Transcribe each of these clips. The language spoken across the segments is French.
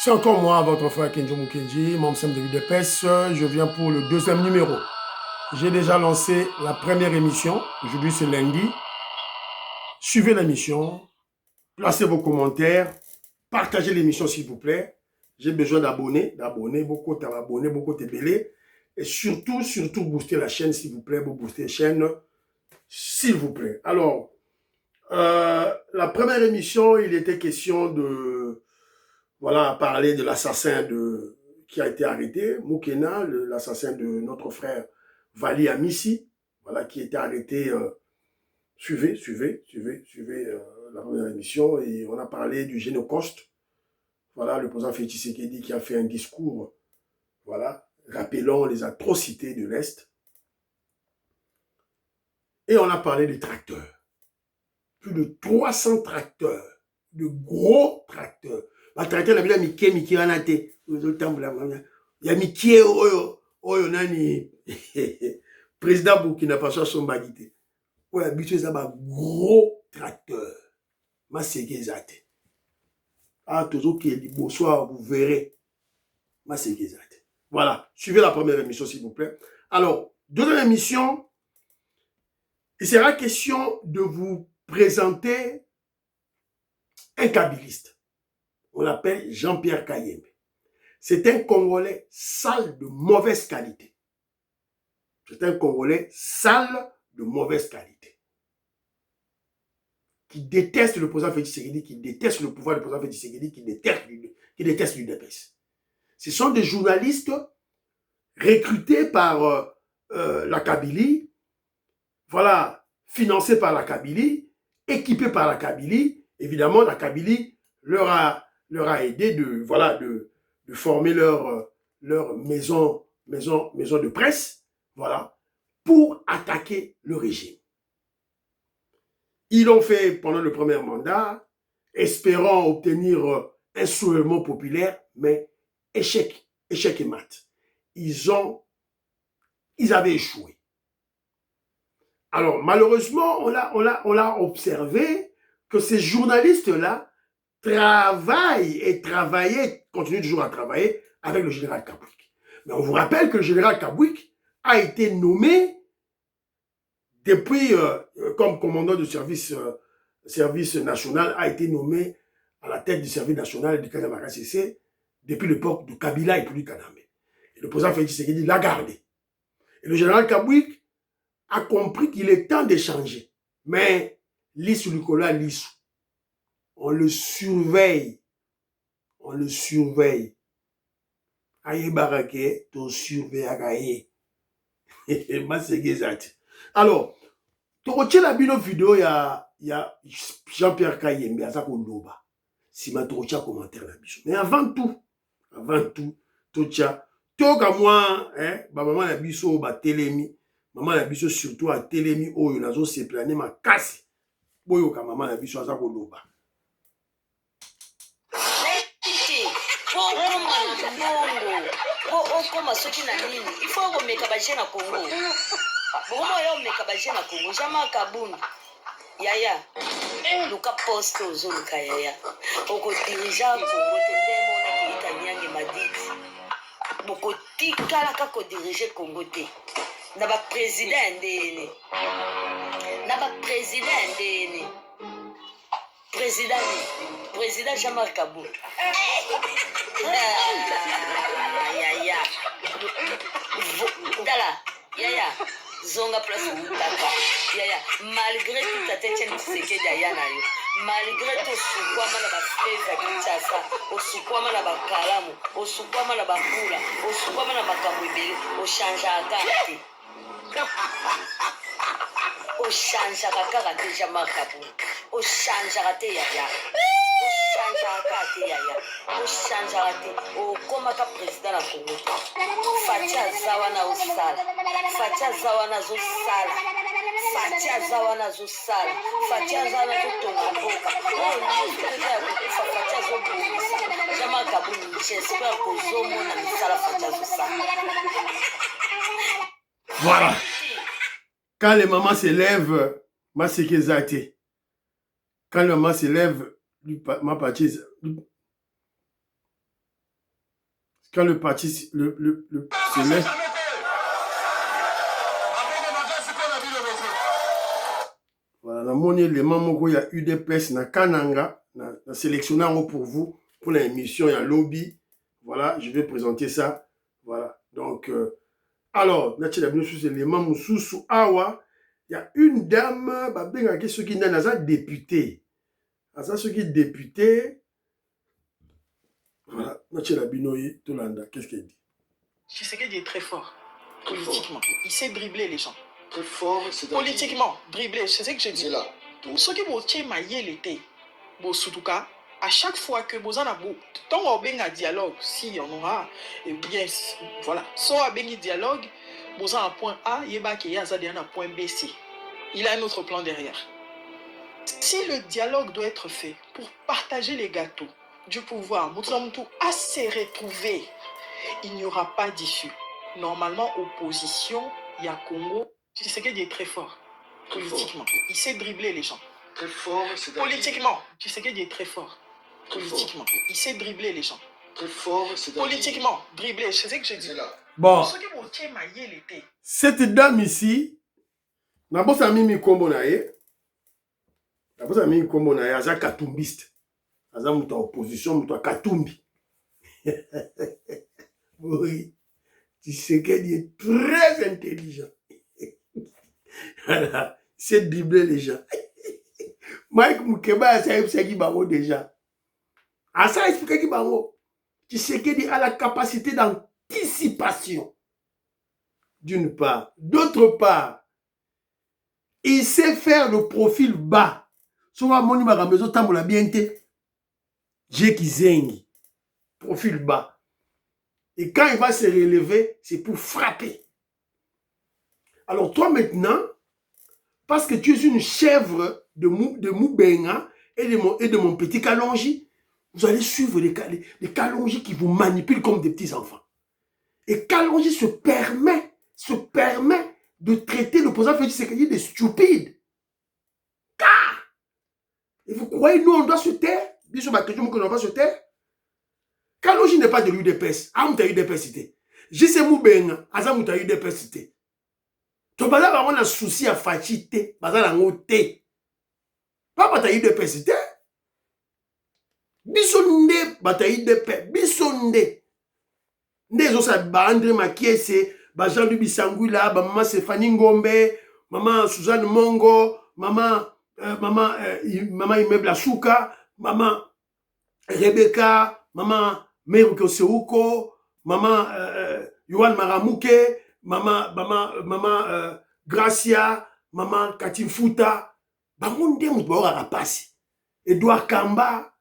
C'est encore moi, votre frère Kenjo Mukenji, membre simple de l'UDPS. Je viens pour le deuxième numéro. J'ai déjà lancé la première émission. Aujourd'hui, c'est lundi. Suivez l'émission, placez vos commentaires, partagez l'émission s'il vous plaît. J'ai besoin d'abonnés, beaucoup d'abonnés, beaucoup de belés. Et surtout, booster la chaîne s'il vous plaît, vous booster la chaîne s'il vous plaît. Alors, la première émission, il était question de... Voilà, parler de l'assassin qui a été arrêté, Moukena, l'assassin de notre frère Vali Amissi, voilà, qui a été arrêté. Suivez la première émission et on a parlé du génocoste. Voilà, le président Félix Tshisekedi qui a fait un discours, voilà, rappelant les atrocités de l'Est. Et on a parlé des tracteurs. Plus de 300 tracteurs, de gros tracteurs. La tracteur, la Miki Anate. Il y a Miki Oyo Nani. Président Burkina Faso son bagité. Ouais, habitué ça, gros tracteur. Ma c'est exact. Ah, toujours qui est dit bonsoir, vous verrez. Ma c'est exact. Voilà, suivez la première émission s'il vous plaît. Alors, deuxième émission, il sera question de vous présenter un kabiliste. On l'appelle Jean-Pierre Kayembe. C'est un Congolais sale de mauvaise qualité. C'est un Congolais sale de mauvaise qualité. Qui déteste le président Félix Tshisekedi, qui déteste le pouvoir du président Félix Tshisekedi, qui déteste l'UDPS. Ce sont des journalistes recrutés par la Kabylie, voilà, financés par la Kabylie, équipés par la Kabylie. Évidemment, la Kabylie leur a aidé de former leur maison de presse, voilà, pour attaquer le régime. Ils l'ont fait pendant le premier mandat, espérant obtenir un soulèvement populaire, mais échec et mat. Ils avaient échoué. Alors, malheureusement, on l'a observé que ces journalistes-là continuent toujours à travailler avec le général Kabouik. Mais on vous rappelle que le général Kabouik a été nommé depuis, comme commandant du service national, a été nommé à la tête du service national du Kanamara CC depuis l'époque de Kabila et puis du Kaname. Et le président Félix Tshisekedi l'a gardé. Et le général Kabouik a compris qu'il est temps d'échanger. Mais Lissou Nicolas Lissou, on le surveille. Aïe Barake, ton surveille Agaye. Alors, tu retiens la vidéo, il y a Jean-Pierre Kayembe, à ça si ma tu retiens commentaire la biso. Mais avant tout, tu retiens, toka moi, maman la biso, telemi, maman la biso surtout à telemi, oyo, nazo se plané ma casse, boyo ka maman la biso, à ça okoma soki na nini ifo komeka baje na Congo bomo yo meka baje na Congo jama kabundu yaya luka poste ozoluka yaya oko dirija Congo te ndemo na kiita nyange madidi boko tikala ka ko dirige Congo te na ba président ndene président Jean-Marc Kabou yaya dala yaya zonga place utaka yaya malgré tout ta tête Tshisekedi yaya na yo malgré tout sukwama na ba fleza Kinshasa osukwama na ba kalamu osukwama na ba kula osukwama na makambo ebele ochanja akate ochanjaka kaka te Jean-Marc Kabou ochanjaka te yaya ochanjaka te okomaka président na Congo Fati aza wana osala Fati aza wana azosala Fati aza wana azosala Fati aza wana azotonga mboka oyo nyonso eza ya kokufa Fati azobongisa Jean-Marc Kabou j'espère kozomona misala Fati azosala. Voilà. Quand les mamans s'élèvent, ma sécurité. Quand les mamans s'élèvent, ma partie, quand le parti se lève. Voilà, la monnaie, les mamans, il y a UDPS, na Kananga, na sélectionné pour vous, pour l'émission, il y a lobby. Voilà, je vais présenter ça. Voilà, donc, alors, les mamans sous Awa, il y a une dame, ceux qui sont député. Ceux qui sont députés, voilà, qu'est-ce qu'elle dit? Tshisekedi est très fort, politiquement. Il sait dribbler les gens. Très fort, c'est politiquement, dribbler, c'est ce que je dis. C'est là. Ce qui vous maillé l'été, surtout à chaque fois que vous en avez, tant qu'on a un dialogue, si on aura, et bien, voilà, soit un dialogue, vous en un point A, il y a un point B, C. Il a un autre plan derrière. Si le dialogue doit être fait pour partager les gâteaux du pouvoir, assez retrouvé, il n'y aura pas d'issue. Normalement, opposition, il y a Congo. Tshisekedi est très fort, politiquement. Il sait dribbler les gens. Très fort, c'est politiquement. Tshisekedi est très fort, politiquement. Il sait dribbler les gens. Très fort, c'est politiquement. Dribbler, c'est ce que je dis. Bon, cette dame ici, d'abord ça a mis Kombo nae. D'abord ça a mis Kombo nae, aza katumbiste. Aza muta opposition, muta katumbi. Oui. Tshisekedi est très intelligent. Voilà. C'est dribbler les gens. Mike Mukeba, ça explique bango déjà. Ça explique bango. Tshisekedi a la capacité d'anticipation. D'une part. D'autre part, il sait faire le profil bas. Souvent, moni makambezo tambola bien te. J'ai qui zengi. Profil bas. Et quand il va se relever, c'est pour frapper. Alors toi maintenant, parce que tu es une chèvre de Moubenga et de mon petit Kalonji, vous allez suivre les Kalonji qui vous manipulent comme des petits enfants. Et Kalonji se permet de traiter l'opposant Félix Tshisekedi de stupide. Car, et vous croyez, nous on doit se taire? Bien sûr, ma question, qu'on va se taire. Kalonji n'est pas de l'UDPS. Ah, vous avez UDPS cité. J.C. Moubenga, ah, vous avez UDPS cité. Tu vas on a souci à fachité, bazala ngote. Pas bataille de pesité. Bisonde bataille de paix, bisonde. Ndezo sa ba André Makiese, ba Jean-Louis Bisangula, ba maman Stéphanie Ngombe, maman Suzanne Mongo, maman Immeuble Asuka, maman Rebecca, maman Meruko Seuko, maman Yohan Maramuke, maman Gracia, maman Katim Futa, bangonde mutbaora rapasi. Edouard Kamba,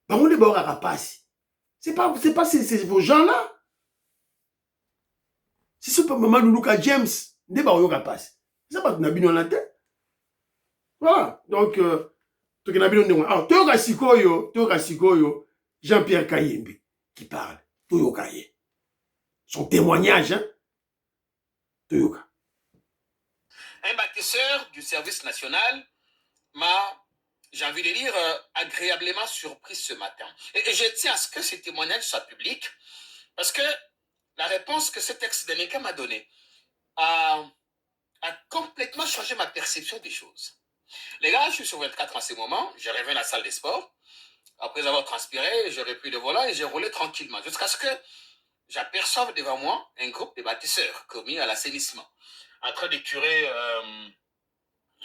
bangonde baora rapasi. C'est pas vos gens-là. Si c'est pas maman Luluka James, ne baora rapasi. C'est pas que nabino la tête. Voilà. Donc, alors, Toyoka Sikoyo, Jean-Pierre Kayembe qui parle. Toyoka Ye. Son témoignage, hein. Toyoka. Un bâtisseur du service national m'a, j'ai envie de dire, agréablement surpris ce matin. Et je tiens à ce que ce témoignage soit public, parce que la réponse que ce texte de Nika m'a donnée a complètement changé ma perception des choses. Les gars, je suis sur 24 en ce moment, je reviens à la salle des sports. Après avoir transpiré, j'ai repris le volant et j'ai roulé tranquillement, jusqu'à ce que j'aperçoive devant moi un groupe de bâtisseurs commis à l'assainissement, en train de curer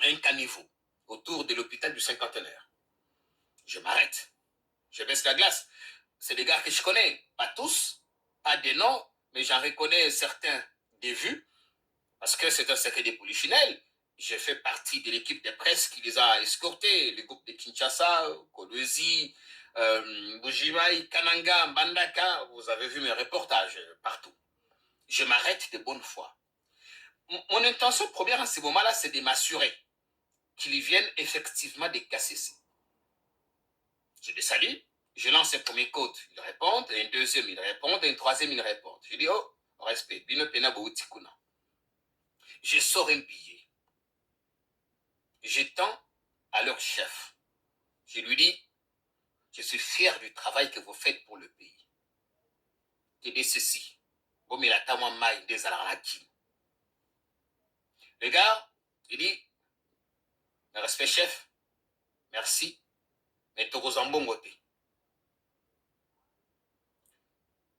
un caniveau autour de l'hôpital du Cinquantenaire. Je m'arrête, je baisse la glace. C'est des gars que je connais, pas tous, pas des noms, mais j'en reconnais certains des vues, parce que c'est un secret des polichinelles. J'ai fait partie de l'équipe de presse qui les a escortés, le groupe de Kinshasa, Kolwezi, Bujimaï, Kananga, Mbandaka. Vous avez vu mes reportages partout. Je m'arrête de bonne foi. Mon intention première en ce moment-là, c'est de m'assurer qu'ils viennent effectivement des KCC. Je les salue, je lance un premier code, ils répondent, un deuxième, ils répondent, un troisième, ils répondent. Je dis, oh, respect, je sors un billet. Je tends à leur chef. Je lui dis, je suis fier du travail que vous faites pour le pays. qui dit ceci. Bon, mais la tamwa maï des alaraki. Le gars, il dit, respect chef, merci, mais Togozambongote.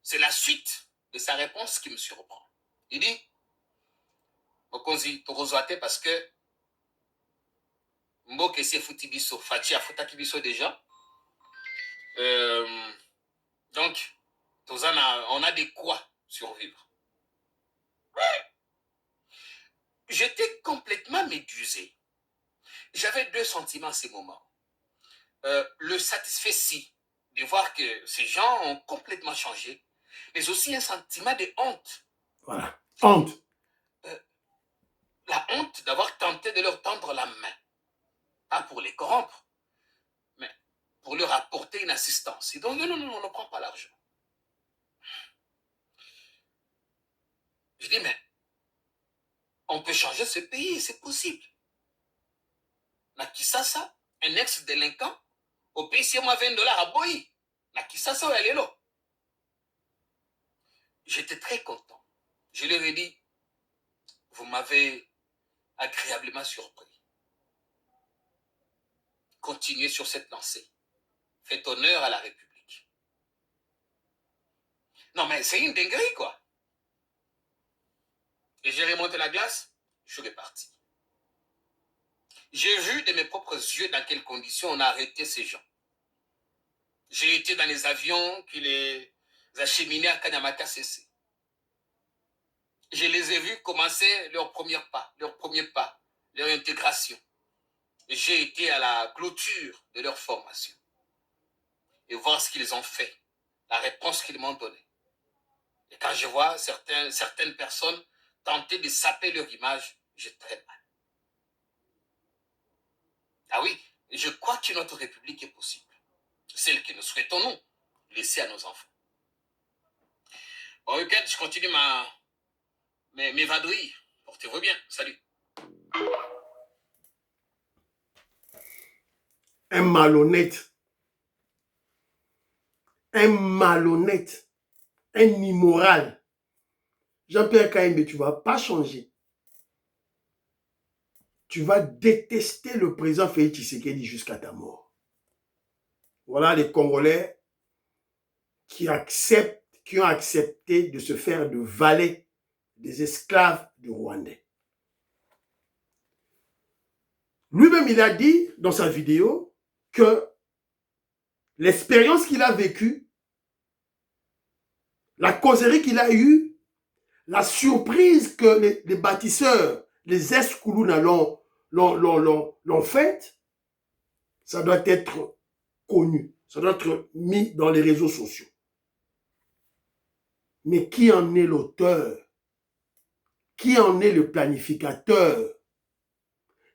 C'est la suite de sa réponse qui me surprend. Il dit, Mokonzi Togozoate parce que Mboke se futibiso, Fachi a futakibiso déjà. Donc, on a de quoi survivre. J'étais complètement médusé. J'avais deux sentiments à ces moments. Le satisfait de voir que ces gens ont complètement changé, mais aussi un sentiment de honte. Voilà, honte. La honte d'avoir tenté de leur tendre la main. Pas pour les corrompre, mais pour leur apporter une assistance. Et donc, non, on ne prend pas l'argent. Je dis, mais on peut changer ce pays, c'est possible. Nakisasa, un ex-délinquant, au pays, c'est moi $20 à Boyi. Nakisasa, où elle est là. J'étais très content. Je leur ai dit, vous m'avez agréablement surpris. Continuez sur cette lancée. Faites honneur à la République. Non, mais c'est une dinguerie, quoi. Et j'ai remonté la glace, je suis reparti. J'ai vu de mes propres yeux dans quelles conditions on a arrêté ces gens. J'ai été dans les avions qui les acheminaient à Kanyamata CC. Je les ai vus commencer leur premier pas, leur intégration. J'ai été à la clôture de leur formation et voir ce qu'ils ont fait, la réponse qu'ils m'ont donnée. Et quand je vois certaines personnes tenter de saper leur image, j'ai très mal. Ah oui, je crois que notre République est possible. Celle que nous souhaitons, nous, laisser à nos enfants. Bon week-end, je continue mes vadrouilles. Portez-vous bien. Salut. Un malhonnête, un immoral. Jean-Pierre Kayembe, tu ne vas pas changer. Tu vas détester le président Félix Tshisekedi jusqu'à ta mort. Voilà les Congolais qui ont accepté de se faire de valets, des esclaves du Rwandais. Lui-même, il a dit dans sa vidéo que l'expérience qu'il a vécue, la causerie qu'il a eue, la surprise que les bâtisseurs, les ex-Koulouna l'ont faite, ça doit être connu, ça doit être mis dans les réseaux sociaux. Mais qui en est l'auteur? Qui en est le planificateur?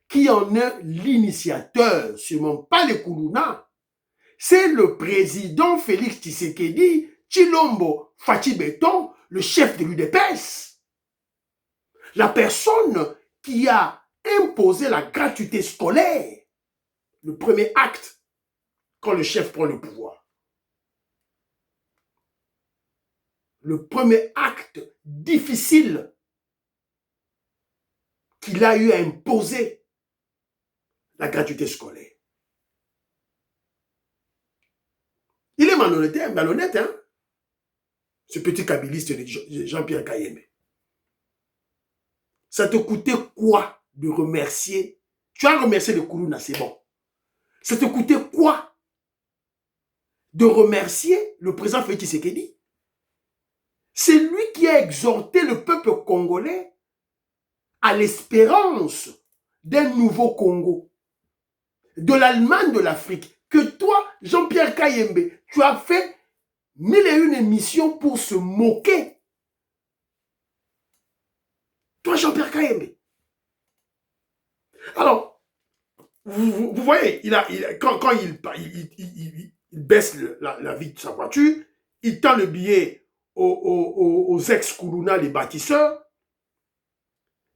Qui en est l'initiateur? Sûrement pas les Koulouna. C'est le président Félix Tshisekedi Tshilombo Fachi Beton, le chef de l'UDPS. La personne qui a imposé la gratuité scolaire. Le premier acte quand le chef prend le pouvoir. Le premier acte difficile qu'il a eu à imposer la gratuité scolaire. Il est malhonnête, hein? Ce petit kabiliste de Jean-Pierre Kayembe. Ça te coûtait quoi de remercier? Tu as remercié le Koulouna, c'est bon. Ça te coûtait quoi de remercier le président Félix Tshisekedi? C'est lui qui a exhorté le peuple congolais à l'espérance d'un nouveau Congo, de l'Allemagne de l'Afrique. Que toi, Jean-Pierre Kayembe, tu as fait 1001 émissions pour se moquer. Toi, Jean-Pierre Kayembe. Alors, vous voyez, quand il baisse la vitre de sa voiture, il tend le billet aux ex-Koulouna, les bâtisseurs.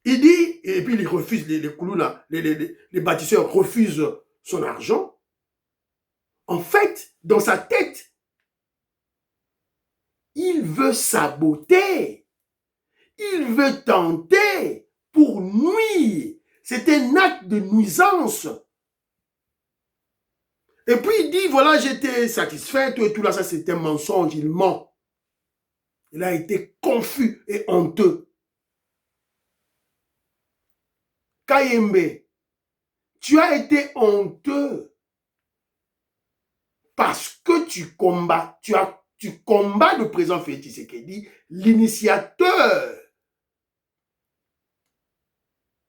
Il dit, et puis il refuse, les Koulouna, les bâtisseurs refusent son argent. En fait, dans sa tête, il veut saboter. Il veut tenter pour nuire. C'est un acte de nuisance. Et puis il dit, voilà, j'étais satisfait, tout et tout là, ça c'était un mensonge, il ment. Il a été confus et honteux. Kayembe, tu as été honteux parce que tu combats, tu combats le président Félix Tshisekedi, l'initiateur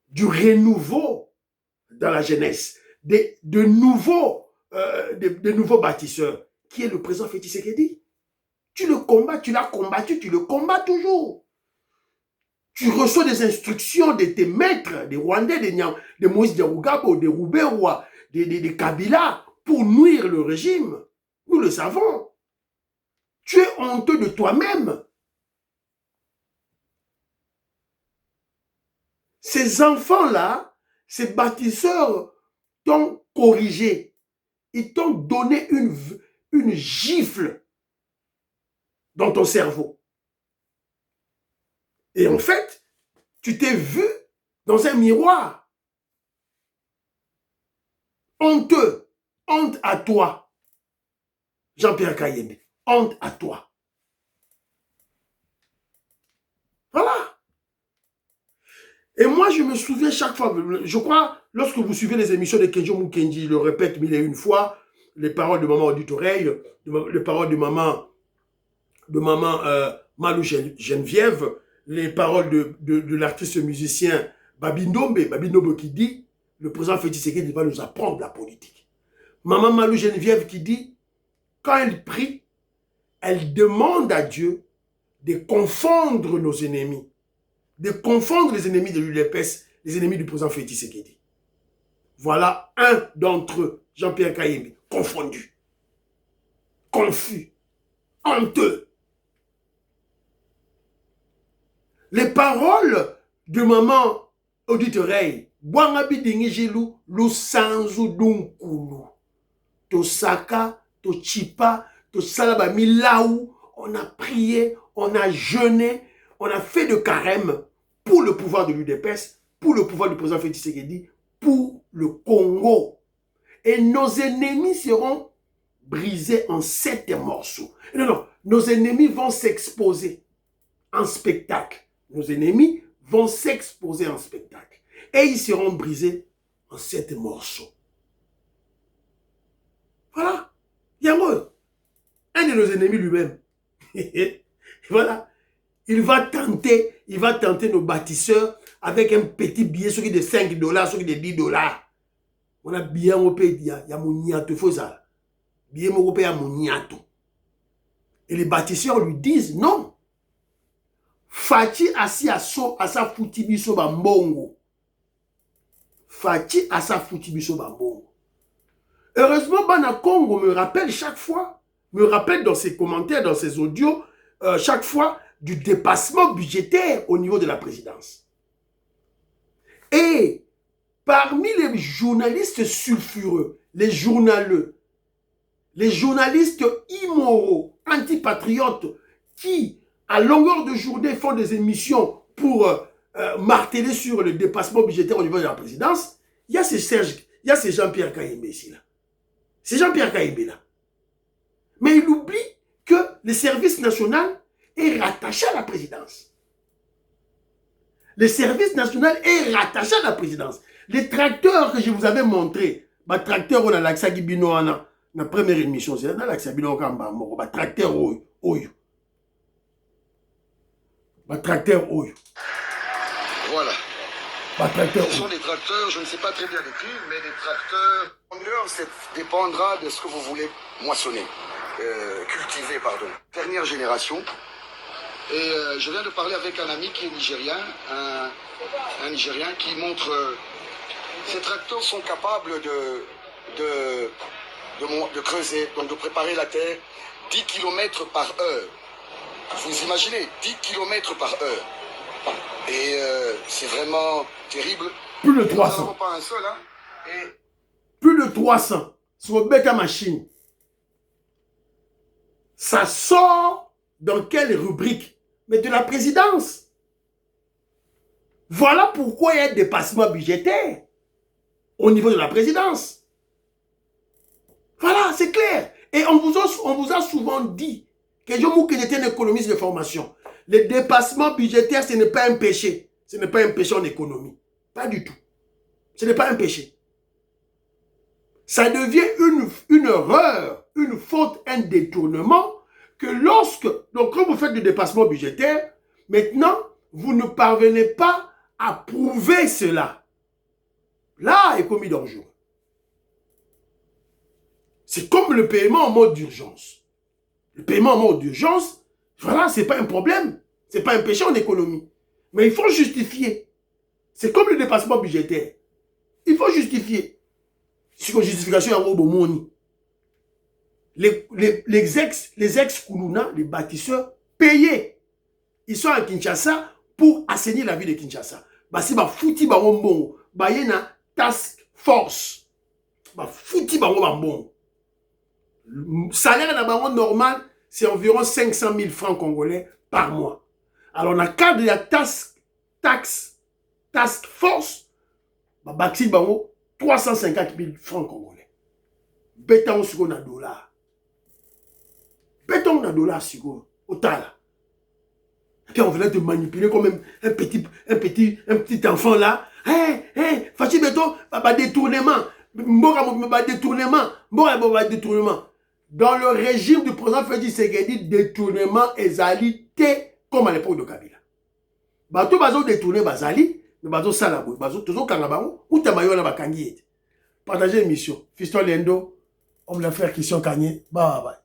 du renouveau dans la jeunesse, de nouveaux bâtisseurs, qui est le président Félix Tshisekedi. Tu le combats, tu l'as combattu, tu le combats toujours. Tu reçois des instructions de tes maîtres, des Rwandais, de Moïse de Rugabo, des Rouberois, des Kabila, pour nuire le régime. Nous le savons. Tu es honteux de toi-même. Ces enfants-là, ces bâtisseurs t'ont corrigé. Ils t'ont donné une gifle dans ton cerveau. Et en fait, tu t'es vu dans un miroir. Honteux. Honte à toi. Jean-Pierre Kayembe. Honte à toi. Voilà. Et moi, je me souviens chaque fois, je crois, lorsque vous suivez les émissions de Kenjo Mukendi, je le répète mille et une fois, les paroles de maman Auditoreille, les paroles de maman Malou Geneviève, les paroles de l'artiste musicien Babindombe qui dit, le président Félix Tshisekedi va nous apprendre la politique. Maman Malou Geneviève qui dit, quand elle prie, elle demande à Dieu de confondre nos ennemis, de confondre les ennemis de l'UDPS, les ennemis du président Félix Tshisekedi. Voilà un d'entre eux, Jean-Pierre Kayembe, confondu, confus, honteux. Les paroles de maman Auditoreille, Bwangabi Dingijilu, Lusanzu Dunkulu, Tosaka, Tochipa, Tosalaba Milaou, on a prié, on a jeûné, on a fait de carême pour le pouvoir de l'UDPS, pour le pouvoir du président Félix Tshisekedi, pour le Congo. Et nos ennemis seront brisés en 7 morceaux. Non, nos ennemis vont s'exposer en spectacle. Nos ennemis vont s'exposer en spectacle. Et ils seront brisés en 7 morceaux. Voilà. Yango, un de nos ennemis lui-même. Voilà. Il va tenter nos bâtisseurs avec un petit billet, celui de 5 $, celui de 10 $. On a bien au pays, il y a mon niato, il faut ça. Bien au pays, il y a mon niato. Et les bâtisseurs lui disent non. Fati assis à sa foutibiso bambongo. Fati à sa foutibiso bambongo. Heureusement, Bana Congo me rappelle chaque fois, me rappelle dans ses commentaires, dans ses audios, chaque fois du dépassement budgétaire au niveau de la présidence. Et parmi les journalistes sulfureux, les journaleux, les journalistes immoraux, antipatriotes, qui, à longueur de journée, font des émissions pour marteler sur le dépassement budgétaire au niveau de la présidence, il y a ces Jean-Pierre Kayembe ici, là. C'est Jean-Pierre Kayembe, là. Mais il oublie que le service national est rattaché à la présidence. Le service national est rattaché à la présidence. Les tracteurs que je vous avais montrés, les tracteurs on a l'accès Bino dans la première émission, c'est dans l'accès Bino Kamba, les tracteurs Oyo. Les tracteurs Oyo. Voilà. Ce sont des tracteurs, je ne sais pas très bien décrire, mais des tracteurs. Ça dépendra de ce que vous voulez moissonner, cultiver, pardon. Dernière génération. Et je viens de parler avec un ami qui est nigérien, un Nigérien qui montre ces tracteurs sont capables de creuser, donc de préparer la terre 10 km par heure. Vous imaginez, 10 km par heure. Et c'est vraiment terrible. Plus de 300. Nous n'avons pas un seul, hein. Et... Plus de 300. Sur Beka Machine. Ça sort Dans quelle rubrique? Mais de la présidence. Voilà pourquoi il y a un dépassement budgétaire au niveau de la présidence. Voilà, c'est clair. Et on vous a souvent dit que j'étais un économiste de formation. Le dépassement budgétaire, ce n'est pas un péché. Ce n'est pas un péché en économie. Pas du tout. Ce n'est pas un péché. Ça devient une erreur, une faute, un détournement que lorsque, donc quand vous faites du dépassement budgétaire, maintenant, vous ne parvenez pas à prouver cela. Là est commis dangereux. C'est comme le paiement en mode d'urgence. Le paiement en mode d'urgence, voilà, ce n'est pas un problème. Ce n'est pas un péché en économie. Mais il faut justifier. C'est comme le dépassement budgétaire. Il faut justifier. C'est une justification à Robomoni. Les ex-Koulouna, les bâtisseurs, payés. Ils sont à Kinshasa pour assainir la ville de Kinshasa. Si ba fouti ba bon, ba yena task force. Ba fouti ba bon. Salaire na bango normal, c'est environ 500 000 francs congolais par mois. Alors, dans le cadre de la task force, ba bâti bango 350 000 francs congolais. Béton sur na dollar. Béton na dollar sur au tala. Et on venait te manipuler comme un petit enfant là. Fachi béton, détournement. Détournement. Dans le régime du président Félix Tshisekedi, détournement ezalité comme à l'époque de Kabila. Bato bazo détourner bazali, mais bazo salabo, bazo toujours kangabango, ou tamayo na bakangi. Partagez l'émission. Fiston Lendo, homme d'affaires Christian Kanye. Bye bye.